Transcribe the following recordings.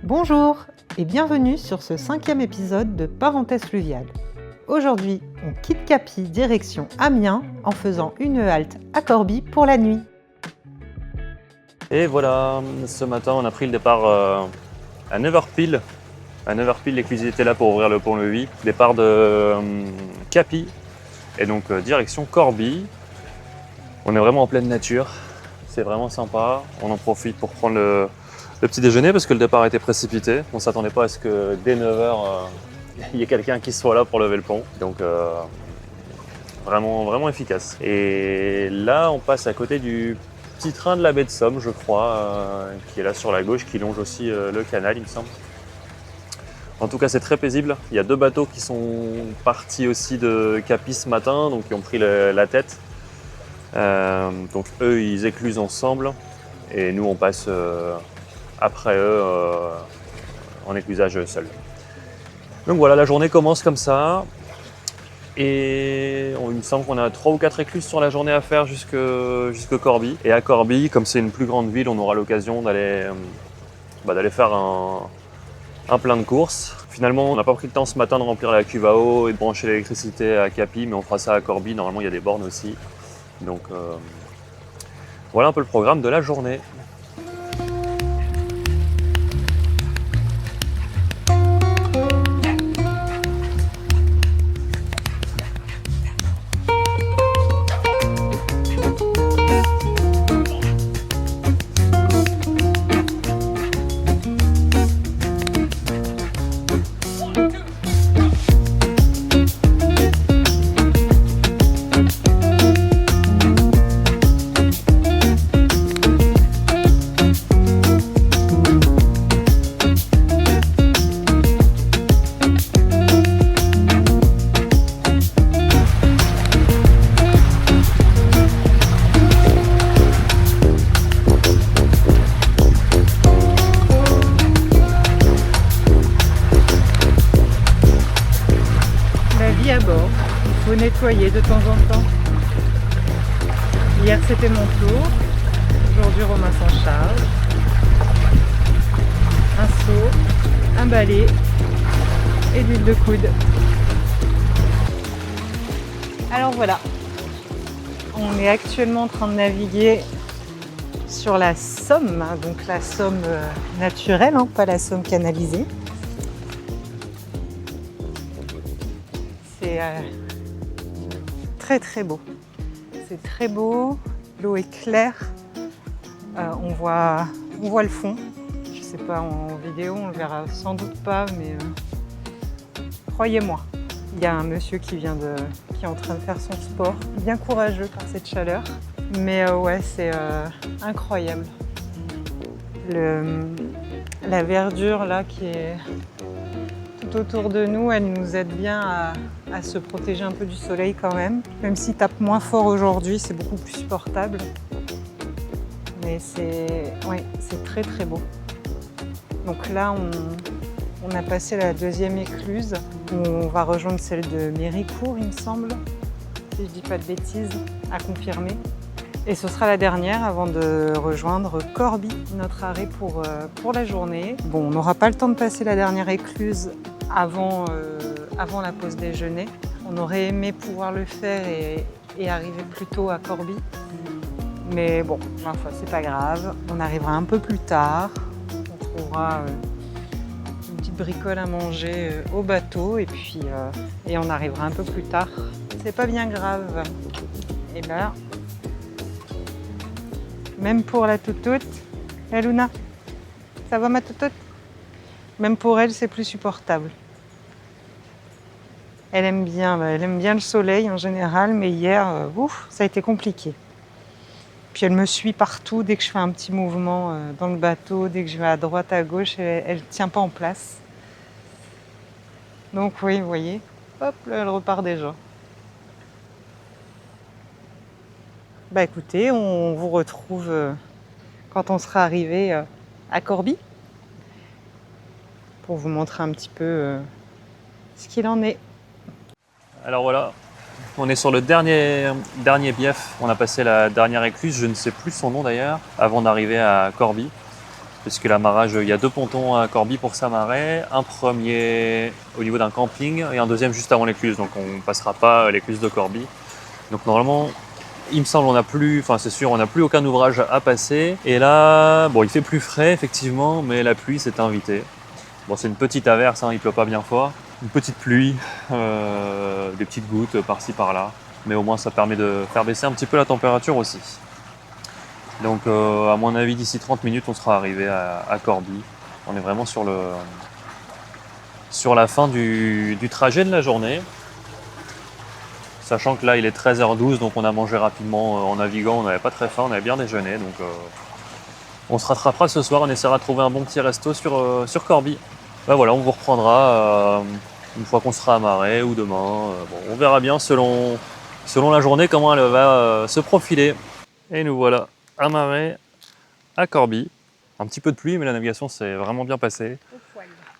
Bonjour et bienvenue sur ce 5e épisode de Parenthèse fluviale. Aujourd'hui, on quitte Capi direction Amiens en faisant une halte à Corbie pour la nuit. Et voilà, ce matin on a pris le départ à 9h pile. À 9h pile, l'écluse était là pour ouvrir le pont le 8. Départ de Capi et donc direction Corbie. On est vraiment en pleine nature, c'est vraiment sympa. On en profite pour prendre le petit déjeuner parce que le départ a été précipité. On ne s'attendait pas à ce que dès 9h, il y ait quelqu'un qui soit là pour lever le pont. Donc vraiment efficace. Et là, on passe à côté du petit train de la baie de Somme, je crois, qui est là sur la gauche, qui longe aussi le canal, il me semble. En tout cas, c'est très paisible. Il y a 2 bateaux qui sont partis aussi de Capi ce matin, donc qui ont pris la tête. Donc eux, ils éclusent ensemble et nous, on passe après eux en éclusage seul. Donc voilà, la journée commence comme ça. Et il me semble qu'on a 3 ou 4 écluses sur la journée à faire jusque Corbie. Et à Corbie, comme c'est une plus grande ville, on aura l'occasion d'aller faire un plein de courses. Finalement, on n'a pas pris le temps ce matin de remplir la cuve à eau et de brancher l'électricité à Capi, mais on fera ça à Corbie. Normalement, il y a des bornes aussi. Donc voilà un peu le programme de la journée. À bord, il faut nettoyer de temps en temps. Hier c'était mon tour, aujourd'hui Romain s'en charge. Un seau, un balai et l'huile de coude. Alors voilà, on est actuellement en train de naviguer sur la Somme, donc la Somme naturelle, pas la Somme canalisée. C'est très beau. C'est très beau, l'eau est claire, on voit le fond. Je sais pas en vidéo, on le verra sans doute pas, mais croyez-moi, il y a un monsieur qui est en train de faire son sport, bien courageux par cette chaleur. Mais ouais, c'est incroyable. La verdure là qui est tout autour de nous, elle nous aide bien à se protéger un peu du soleil quand même. Même s'il tape moins fort aujourd'hui, c'est beaucoup plus supportable. Mais c'est très beau. Donc là, on a passé la 2e écluse. On va rejoindre celle de Méricourt, il me semble, si je dis pas de bêtises, à confirmer. Et ce sera la dernière avant de rejoindre Corbie, notre arrêt pour la journée. Bon, on n'aura pas le temps de passer la dernière écluse avant la pause déjeuner. On aurait aimé pouvoir le faire et arriver plus tôt à Corbie. Mais bon, enfin, c'est pas grave. On arrivera un peu plus tard. On trouvera une petite bricole à manger au bateau et puis on arrivera un peu plus tard. C'est pas bien grave. Et là, même pour la toutoute, Luna, ça va ma toutoute? Même pour elle, c'est plus supportable. Elle aime bien le soleil en général, mais hier, ça a été compliqué. Puis elle me suit partout dès que je fais un petit mouvement dans le bateau, dès que je vais à droite, à gauche, elle ne tient pas en place. Donc oui, vous voyez, hop, là, elle repart déjà. Bah écoutez, on vous retrouve quand on sera arrivé à Corbie pour vous montrer un petit peu ce qu'il en est. Alors voilà, On est sur le dernier bief. On a passé la dernière écluse, je ne sais plus son nom d'ailleurs, avant d'arriver à Corbie. Puisque l'amarrage, il y a 2 pontons à Corbie pour s'amarrer. Un premier au niveau d'un camping et un deuxième juste avant l'écluse. Donc on ne passera pas l'écluse de Corbie. Donc normalement, il me semble, on n'a plus, enfin c'est sûr, on n'a plus aucun ouvrage à passer. Et là, bon, il fait plus frais effectivement, mais la pluie s'est invitée. Bon, c'est une petite averse, hein, il pleut pas bien fort. Une petite pluie, des petites gouttes par-ci par-là. Mais au moins ça permet de faire baisser un petit peu la température aussi. Donc à mon avis d'ici 30 minutes on sera arrivé à Corbie. On est vraiment sur la fin du trajet de la journée. Sachant que là il est 13h12 donc on a mangé rapidement en naviguant, on n'avait pas très faim, on avait bien déjeuné. Donc on se rattrapera ce soir, on essaiera de trouver un bon petit resto sur Corbie. Ben voilà, on vous reprendra une fois qu'on sera amarré ou demain. Bon, on verra bien selon la journée comment elle va se profiler. Et nous voilà amarrés à Corbie. Un petit peu de pluie mais la navigation s'est vraiment bien passée.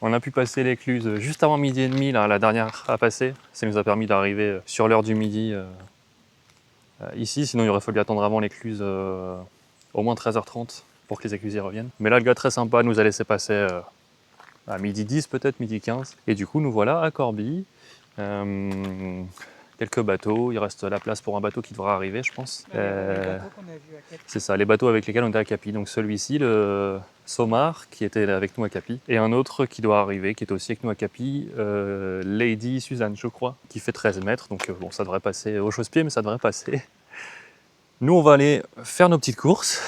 On a pu passer l'écluse juste avant 12h30, là, la dernière à passer. Ça nous a permis d'arriver sur l'heure du midi ici, sinon il aurait fallu attendre avant l'écluse au moins 13h30 pour que les éclusiers reviennent. Mais là le gars très sympa nous a laissé passer à 12h10 peut-être, 12h15. Et du coup nous voilà à Corbie. Quelques bateaux, il reste la place pour un bateau qui devra arriver je pense. C'est ça, les bateaux avec lesquels on était à Capi. Donc celui-ci, le Somar, qui était avec nous à Capi, et un autre qui doit arriver, qui était aussi avec nous à Capi, Lady Suzanne je crois, qui fait 13 mètres. Donc bon, ça devrait passer au chausse-pied, mais ça devrait passer. Nous on va aller faire nos petites courses.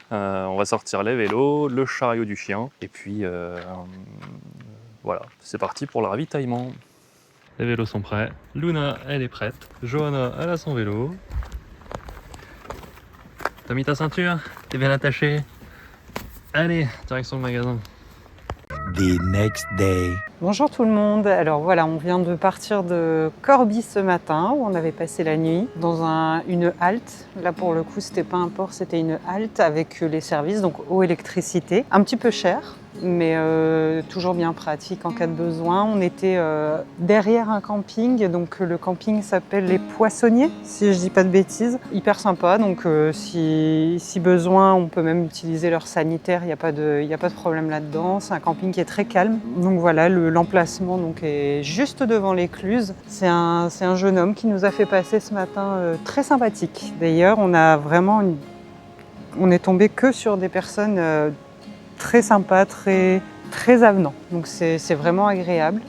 On va sortir les vélos, le chariot du chien, et puis voilà, c'est parti pour le ravitaillement. Les vélos sont prêts, Luna elle est prête, Johanna elle a son vélo. T'as mis ta ceinture? T'es bien attaché? Allez, direction le magasin. The next day. Bonjour tout le monde, alors voilà, on vient de partir de Corbie ce matin où on avait passé la nuit dans une halte. Là pour le coup c'était pas un port, c'était une halte avec les services, donc eau, électricité. Un petit peu cher, mais toujours bien pratique en cas de besoin. On était derrière un camping, donc le camping s'appelle les Poissonniers, si je dis pas de bêtises. Hyper sympa, donc si besoin on peut même utiliser leur sanitaire, il n'y a pas de problème là-dedans. C'est un camping qui est très calme, donc voilà, l'emplacement donc est juste devant l'écluse. C'est un jeune homme qui nous a fait passer ce matin, très sympathique. D'ailleurs, on est tombé que sur des personnes très sympas, très avenants. Donc c'est vraiment agréable.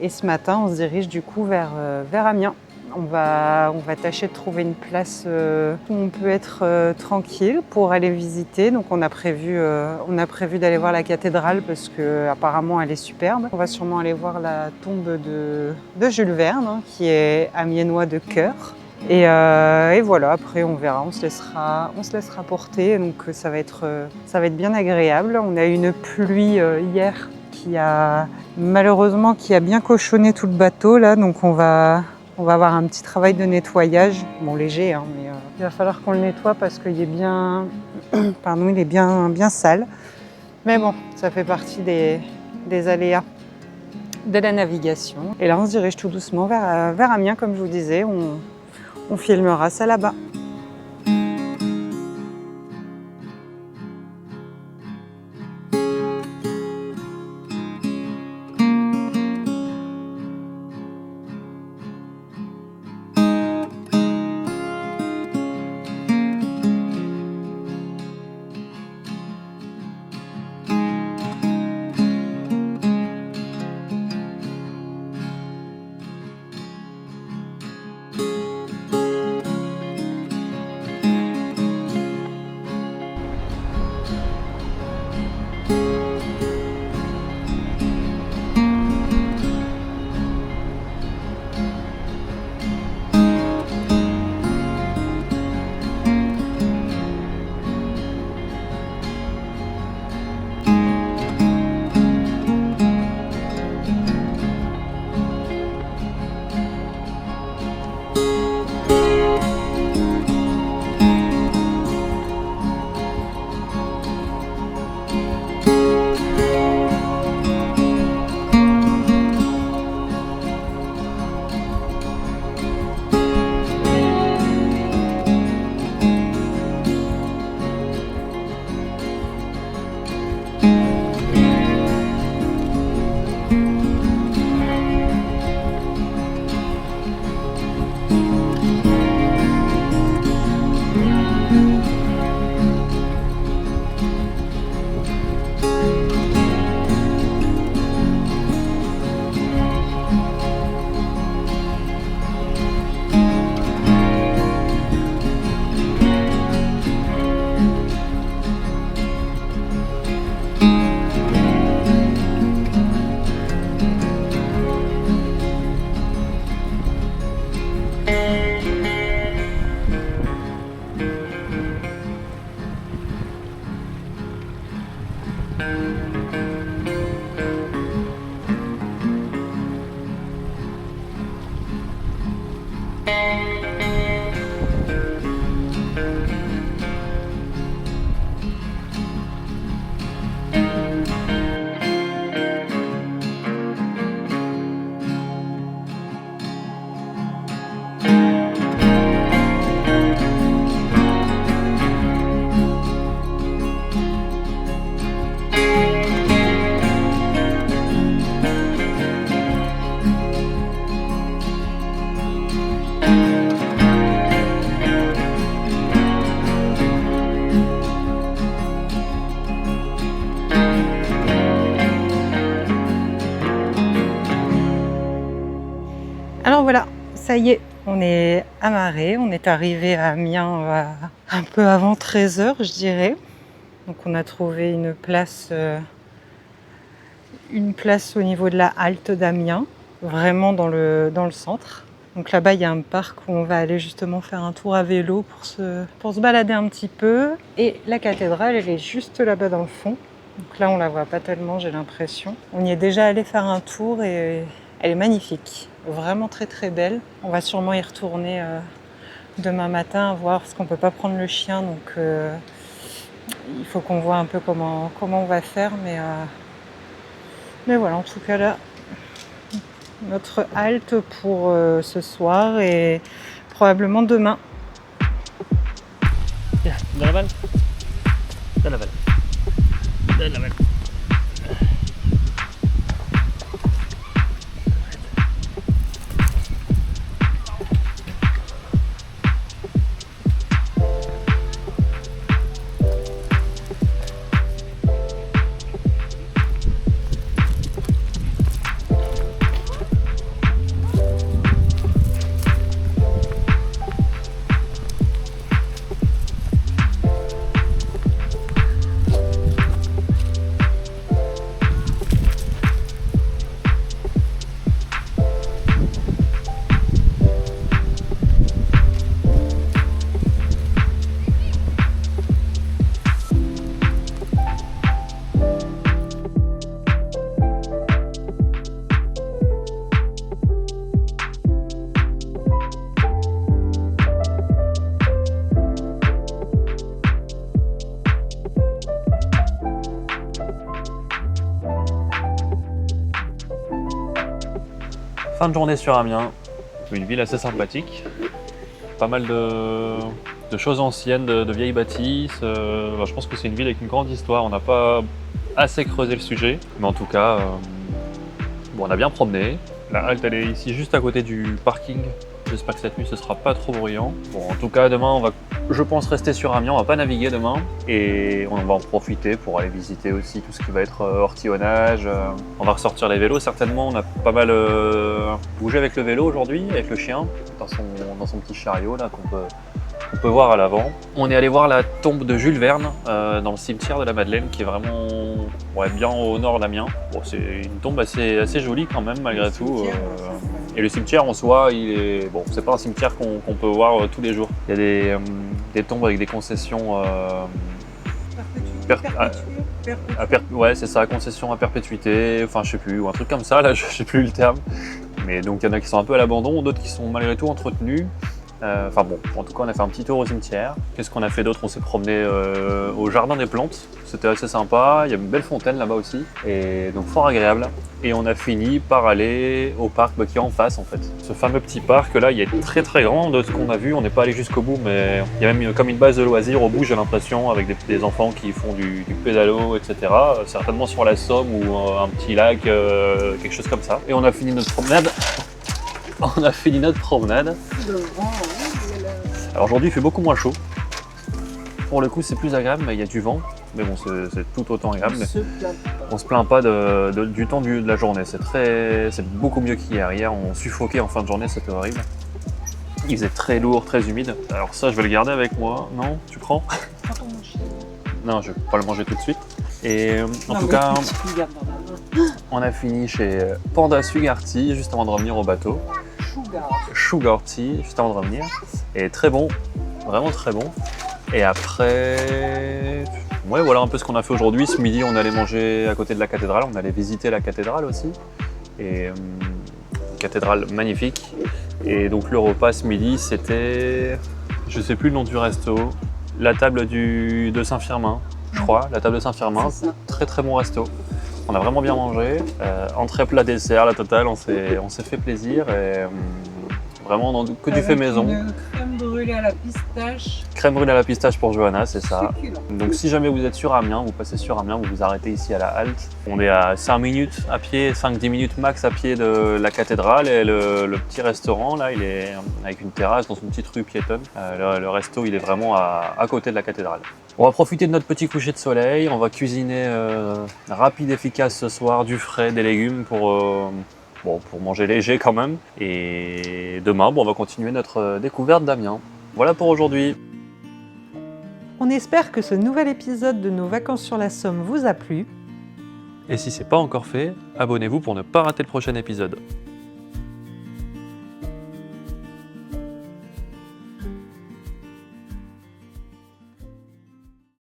Et ce matin, on se dirige du coup vers Amiens. On va tâcher de trouver une place où on peut être tranquille pour aller visiter. Donc on a prévu d'aller voir la cathédrale parce qu'apparemment elle est superbe. On va sûrement aller voir la tombe de Jules Verne, hein, qui est amiénois de cœur. Et voilà, après on verra, on se laissera porter. Donc ça va être bien agréable. On a eu une pluie hier qui a bien cochonné tout le bateau là, donc on va avoir un petit travail de nettoyage, bon léger, hein, mais il va falloir qu'on le nettoie parce qu'il est bien, il est bien sale. Mais bon, ça fait partie des aléas de la navigation. Et là, on se dirige tout doucement vers Amiens, comme je vous disais. On filmera ça là-bas. Alors voilà, ça y est, on est amarré, on est arrivé à Amiens un peu avant 13h, je dirais. Donc on a trouvé une place au niveau de la halte d'Amiens, vraiment dans le centre. Donc là-bas, il y a un parc où on va aller justement faire un tour à vélo pour se balader un petit peu. Et la cathédrale, elle est juste là-bas dans le fond. Donc là, on la voit pas tellement, j'ai l'impression. On y est déjà allé faire un tour et elle est magnifique. Vraiment très très belle. On va sûrement y retourner demain matin, voir, parce qu'on ne peut pas prendre le chien. Donc il faut qu'on voit un peu comment on va faire. Mais voilà, en tout cas là, notre halte pour ce soir et probablement demain. Dans la vanne. Dans la vanne. Dans la vanne. Fin de journée sur Amiens, une ville assez sympathique, pas mal de choses anciennes, de vieilles bâtisses. Je pense que c'est une ville avec une grande histoire, on n'a pas assez creusé le sujet, mais en tout cas, on a bien promené. La halte elle est ici juste à côté du parking, j'espère que cette nuit ce sera pas trop bruyant. Bon, en tout cas demain on va, je pense, rester sur Amiens, on va pas naviguer demain et on va en profiter pour aller visiter aussi tout ce qui va être ortillonnage. On va ressortir les vélos certainement, on a pas mal bougé avec le vélo aujourd'hui, avec le chien, dans son petit chariot là qu'on peut voir à l'avant. On est allé voir la tombe de Jules Verne dans le cimetière de la Madeleine qui est vraiment bien au nord d'Amiens. Bon, c'est une tombe assez jolie quand même malgré tout. Et le cimetière en soi, c'est pas un cimetière qu'on peut voir tous les jours. Il y a des tombes avec des concessions ouais, c'est ça, concession à perpétuité, enfin je sais plus, ou un truc comme ça, là je sais plus le terme. Mais donc il y en a qui sont un peu à l'abandon, d'autres qui sont malgré tout entretenus. En tout cas on a fait un petit tour au cimetière. Qu'est-ce qu'on a fait d'autre? On s'est promené au jardin des plantes, c'était assez sympa, il y a une belle fontaine là-bas aussi, et donc fort agréable. Et on a fini par aller au parc qui est en face en fait. Ce fameux petit parc là, il est très très grand de ce qu'on a vu, on n'est pas allé jusqu'au bout, mais il y a même comme une base de loisirs au bout j'ai l'impression, avec des enfants qui font du pédalo, etc. Certainement sur la Somme ou un petit lac, quelque chose comme ça. Et on a fini notre promenade. Alors aujourd'hui il fait beaucoup moins chaud. Pour le coup c'est plus agréable, mais il y a du vent. Mais bon, c'est tout autant agréable. On se plaint pas du temps de la journée. C'est beaucoup mieux qu'hier. Hier on suffoquait en fin de journée, c'était horrible. Il faisait très lourd, très humide. Alors ça je vais le garder avec moi. Non, tu prends? Non, je vais pas le manger tout de suite. Et en tout cas, on a fini chez Panda Sugarty juste avant de revenir au bateau. Sugarty, juste avant de revenir. Et très bon, vraiment très bon. Et après, Ouais, voilà un peu ce qu'on a fait aujourd'hui. Ce midi, on allait manger à côté de la cathédrale, on allait visiter la cathédrale aussi. Et cathédrale magnifique. Et donc le repas ce midi, c'était, je sais plus le nom du resto, la table de Saint-Firmin, je crois, la table de Saint-Firmin. Très très bon resto. On a vraiment bien mangé. Entrée, plat, dessert, la totale. On s'est fait plaisir et vraiment que du fait maison. Une crème brûlée à la pistache. Crème brûlée à la pistache pour Johanna, c'est ça. Succulent. Donc si jamais vous êtes sur Amiens, vous passez sur Amiens, vous vous arrêtez ici à la halte. On est à 5 minutes à pied, 5-10 minutes max à pied de la cathédrale et le petit restaurant là, il est avec une terrasse dans une petite rue piétonne. Le resto, il est vraiment à côté de la cathédrale. On va profiter de notre petit coucher de soleil, on va cuisiner rapide, efficace ce soir, du frais, des légumes pour manger léger quand même. Et demain, on va continuer notre découverte d'Amiens. Voilà pour aujourd'hui. On espère que ce nouvel épisode de nos vacances sur la Somme vous a plu. Et si ce n'est pas encore fait, abonnez-vous pour ne pas rater le prochain épisode.